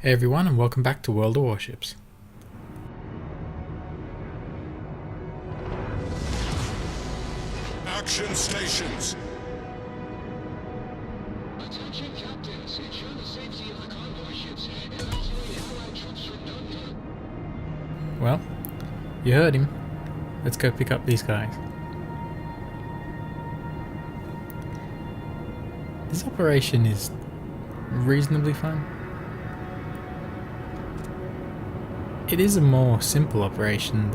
Hey everyone, and welcome back to World of Warships. Action stations! Attention captains, ensure the safety of the convoy ships and evacuate Allied troops from Dunkirk. Well, you heard him. Let's go pick up these guys. This operation is reasonably fun. It is a more simple operation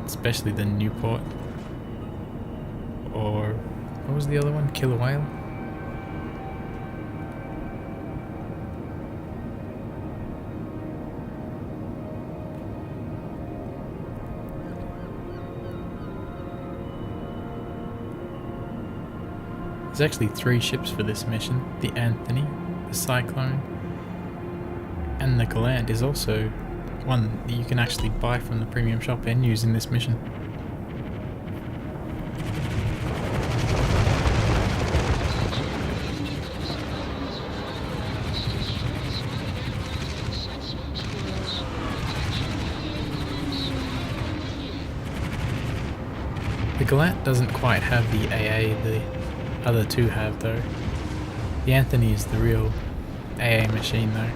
especially than Newport. Or, what was the other one? Killer Whale? There's actually 3 ships for this mission. The Anthony, the Cyclone, and the Gallant is also one that you can actually buy from the premium shop and use in this mission. The Gallant doesn't quite have the AA the other two have though. The Anthony is the real AA machine though.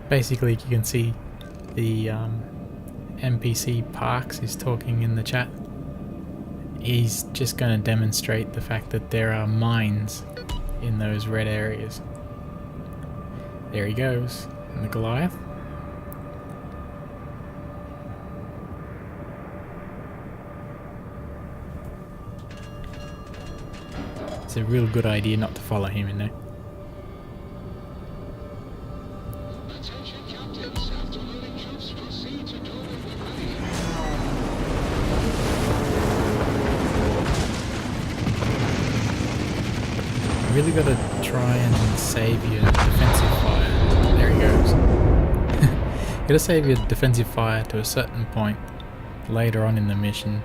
Basically, you can see the NPC Parks is talking in the chat. He's just going to demonstrate the fact that there are mines in those red areas. There he goes, and the Goliath. It's a real good idea not to follow him in there. You really gotta try and save your defensive fire. There he goes. You gotta save your defensive fire to a certain point later on in the mission.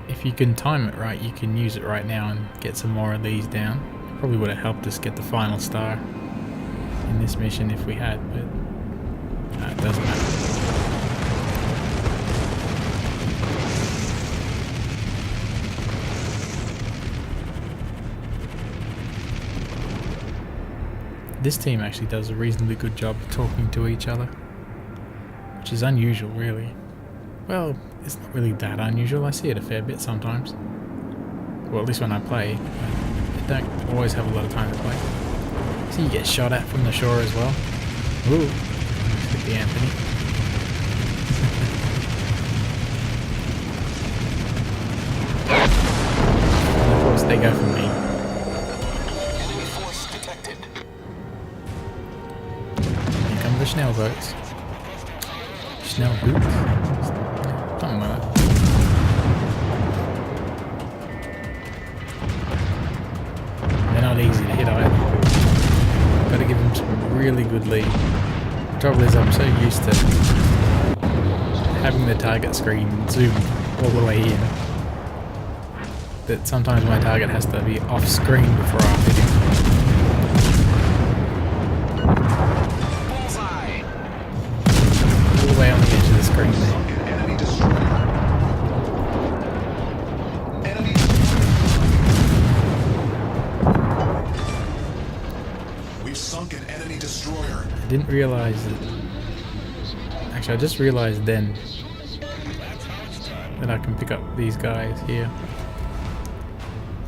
If you can time it right, you can use it right now and get some more of these down. Probably would have helped us get the final star in this mission if we had, but it doesn't matter. This team actually does a reasonably good job of talking to each other, which is unusual really. Well, it's not really that unusual, I see it a fair bit sometimes. Well, at least when I play, I don't always have a lot of time to play. So you get shot at from the shore as well. Ooh, hit the Anthony. And of course they go for me. The Schnell boats. Schnell boots? Something like that. They're not easy to hit either. Gotta give them some really good lead. The trouble is I'm so used to having the target screen zoom all the way in that sometimes my target has to be off screen before I hit him. Way on the edge of the screen there. We've sunk an enemy destroyer. I didn't realise that. Actually, I just realised then that I can pick up these guys here.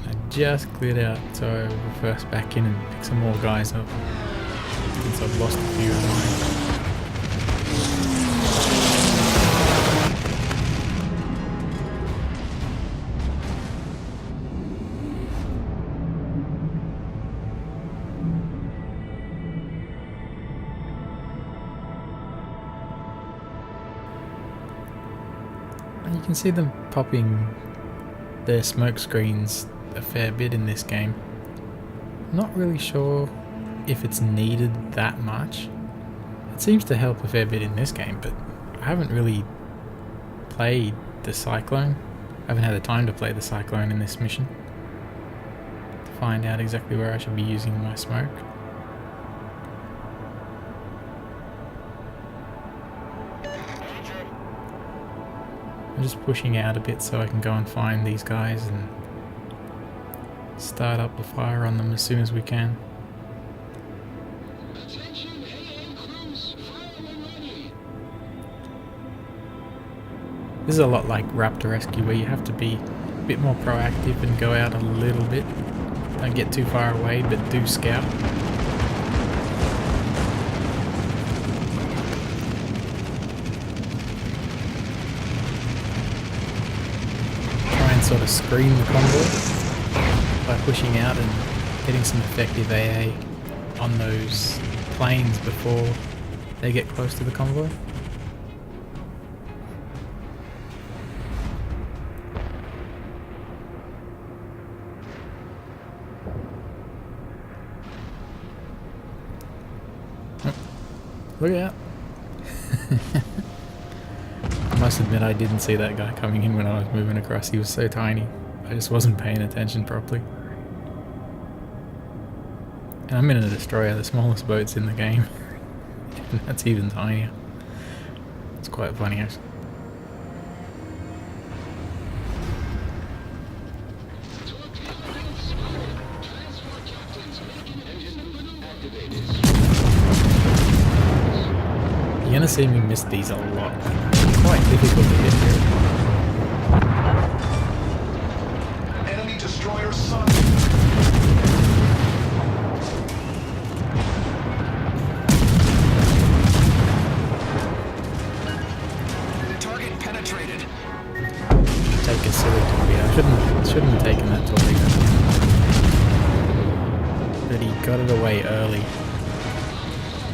I just cleared out, so I reverse back in and pick some more guys up since I've lost a few of mine. can see them popping their smoke screens a fair bit in this game. I'm not really sure if it's needed that much. It seems to help a fair bit in this game, but I haven't really played the Cyclone. I haven't had the time to play the Cyclone in this mission to find out exactly where I should be using my smoke. I'm just pushing out a bit so I can go and find these guys and start up the fire on them as soon as we can. Attention, AA crews, fire when ready. This is a lot like Raptor Rescue, where you have to be a bit more proactive and go out a little bit. Don't get too far away, but do scout. Try and sort of screen the convoy by pushing out and getting some effective AA on those planes before they get close to the convoy. Look out. I must admit I didn't see that guy coming in when I was moving across. He was so tiny. I just wasn't paying attention properly. And I'm in a destroyer, the smallest boats in the game. And that's even tinier. It's quite funny actually. Torpedo spotted. Transport captains making engine maneuver activated. You're gonna see me miss these a lot. Quite difficult to get through. Enemy destroyer sunk. Target penetrated. Take a silly torpedo. I shouldn't have taken that torpedo. But he got it away early.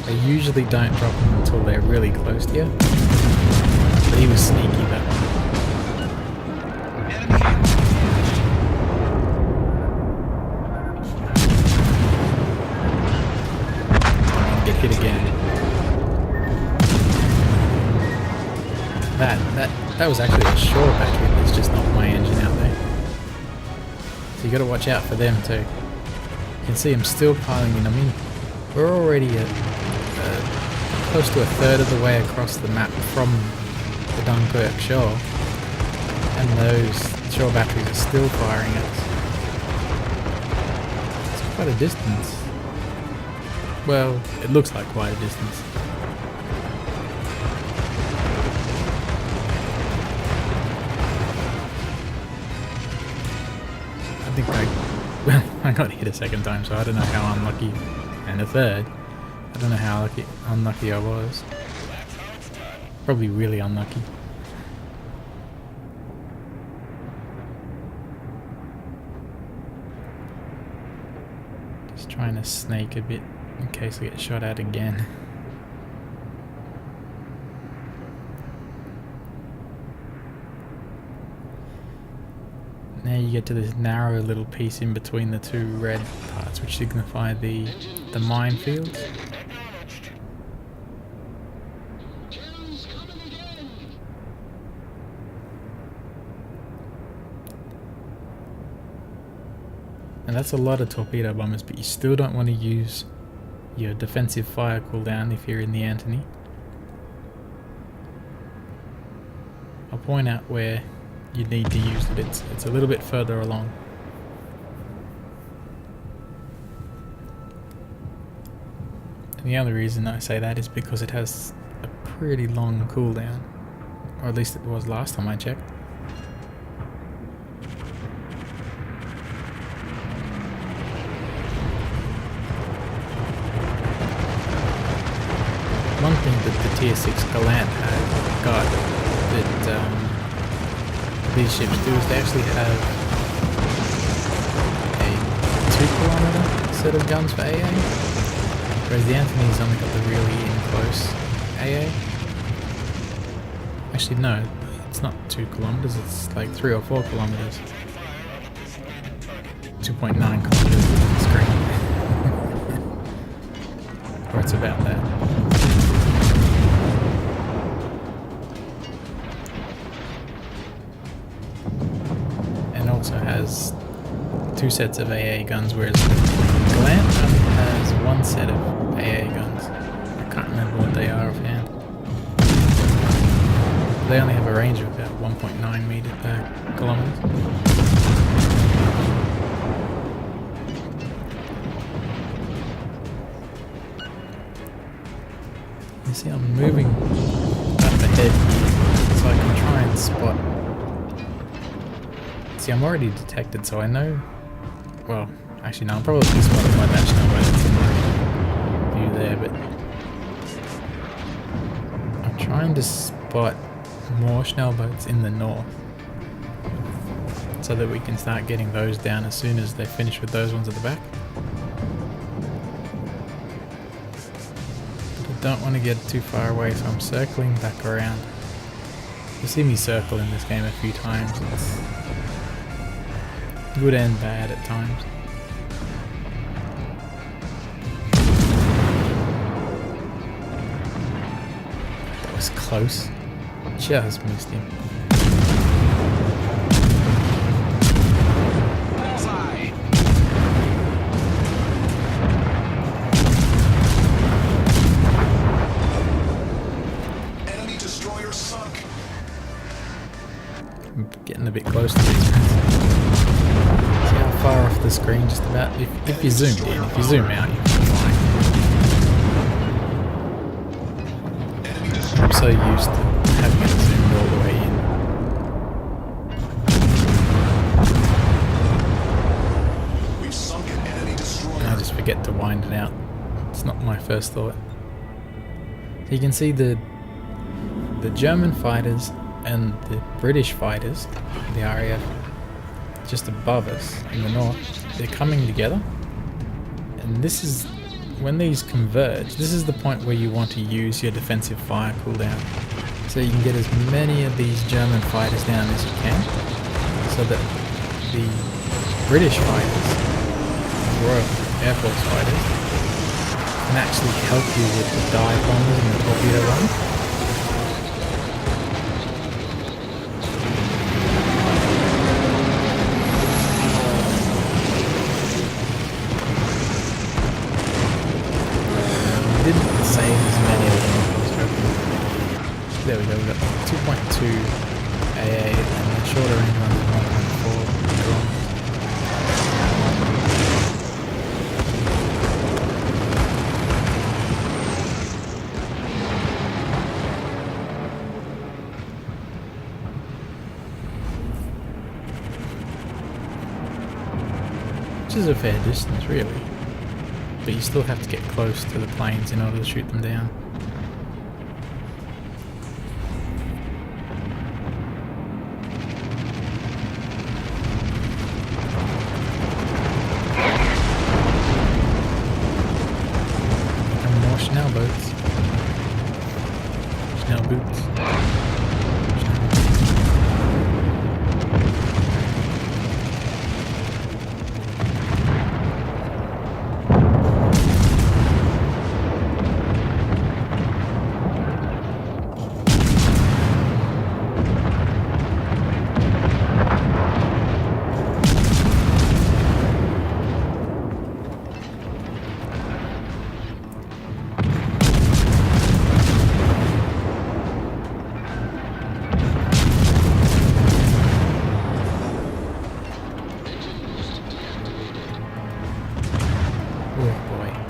They usually don't drop them until they're really close to you. But he was sneaky that one. Enemy Get hit again. That was actually a shore battery that's just knocked my engine out there. So you gotta watch out for them too. You can see them still piling in. I mean, we're already at close to a third of the way across the map from the Dunkirk shore, and those shore batteries are still firing at us. It's quite a distance. Well, it looks like quite a distance. I got hit a second time, so I don't know how unlucky, and a third. I don't know how unlucky I was. Probably really unlucky. Just trying to snake a bit in case I get shot at again. Now you get to this narrow little piece in between the two red parts, which signify the minefields. Jones coming again. And that's a lot of torpedo bombers, but you still don't want to use your defensive fire cooldown if you're in the Antony. I'll point out where you need to use it. It's a little bit further along. And the other reason I say that is because it has a pretty long cooldown, or at least it was last time I checked. One thing that the Tier 6 Galant had got that these ships do is they actually have a 2-kilometer set of guns for AA, whereas the Antony's only got the really in-close AA. Actually no, It's not 2 kilometers, it's like 3 or 4 kilometers. 2.9 kilometers on the screen. Or it's about that. And also has 2 sets of AA guns, whereas Galant only has 1 set of AA guns. I can't remember what they are offhand. They only have a range of about 1.9 kilometers. You see, I'm moving up ahead so I can try and spot. See, I'm already detected, so I know. Well, actually, no, I'm probably spotted by that now, but it's in my view there. But I'm trying to spot more Schnellboats in the north, so that we can start getting those down as soon as they finish with those ones at the back. But I don't want to get too far away, so I'm circling back around. You'll see me circle in this game a few times. It's good and bad at times. That was close. Just missed him. Bullseye. Enemy destroyer sunk. I'm getting a bit close to these guys. See how far off the screen just about? If you zoomed in, if you zoom out, you're fine. I'm so used to having it zoomed all the way in. We've sunk an enemy destroyer. And I just forget to wind it out. It's not my first thought. So you can see the German fighters and the British fighters, the RAF, just above us in the north, they're coming together. And this is, when these converge, this is the point where you want to use your defensive fire cooldown. So you can get as many of these German fighters down as you can, so that the British fighters, Royal Air Force fighters, can actually help you with the dive bombers and the torpedo runs. Didn't save as many of them. There we go, we got 2.2 AA and the shorter range ones are 1.4 kilometers. Which is a fair distance, really. But you still have to get close to the planes in order to shoot them down. And more Schnellboats. Schnellboots.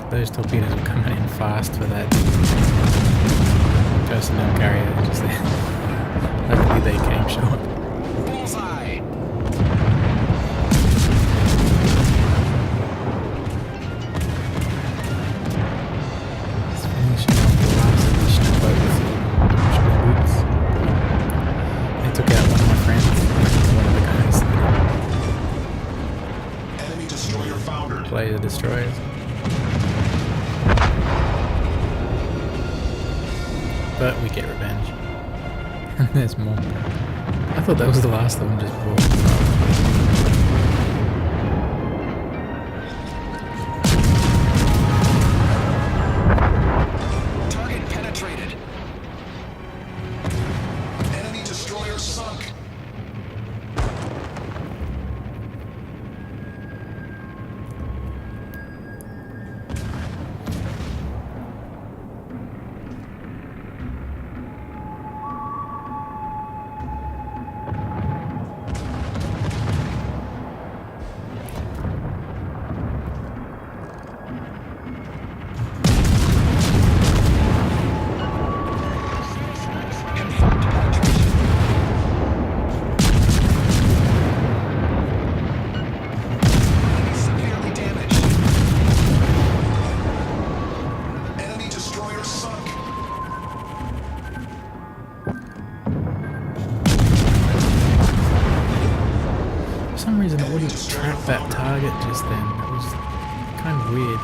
Those torpedoes were coming in fast for that personnel carrier just there. Hopefully they came short. Bullseye. Just finishing off the last additional boat with Schnellboots. They took out one of my friends, one of the guys Enemy destroyer foundered. that play the destroyers. But we get revenge. And there's more. I thought that was the last of them just before. Target penetrated. Enemy destroyer sunk. Confirmed penetration. Enemy severely damaged. Enemy destroyer sunk. For some reason it wouldn't track that target just then. It was kind of weird.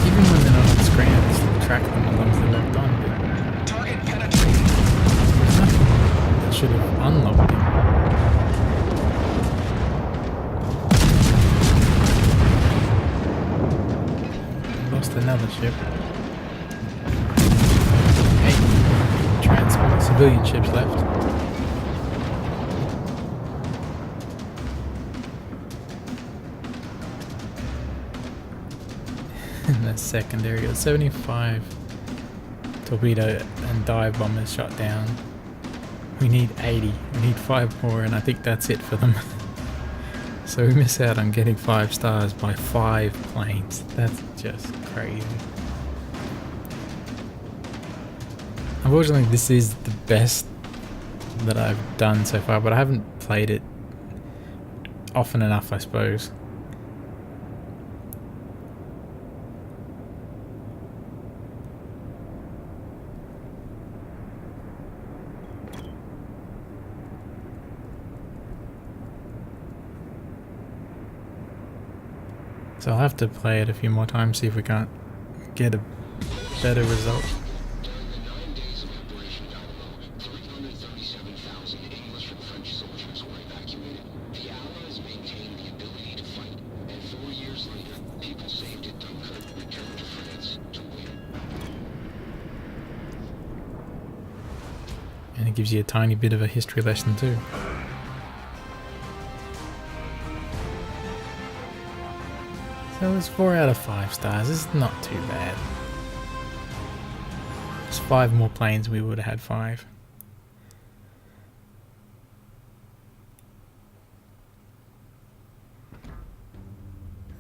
Even when they're not on screen, it still track them as long as they're left on. But Target penetrated. there's nothing that should have unlocked him. Lost another ship. Hey, transport, civilian ships left. And the secondary got 75 torpedo and dive bombers shot down. We need 80. We need 5 more, and I think that's it for them. So we miss out on getting 5 stars by 5 planes. That's just crazy. Unfortunately, this is the best that I've done so far, but I haven't played it often enough, I suppose. So I'll have to play it a few more times, see if we can't get a better result. During the 9 days of Operation Dynamo, 337,000 English and French soldiers were evacuated. The Allies maintained the ability to fight, and 4 years later, people saved at Dunkirk returned to France to win. And it gives you a tiny bit of a history lesson too. So it's 4 out of 5 stars. It's not too bad. It's 5 more planes, we would have had 5.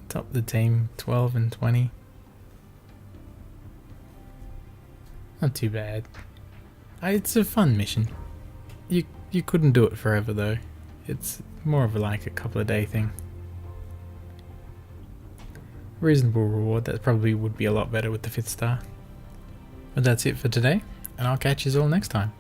Top the team, 12 and 20. Not too bad. It's a fun mission. You couldn't do it forever though. It's more of like a couple of day thing. Reasonable reward. That probably would be a lot better with the 5th star. But that's it for today, and I'll catch you all next time.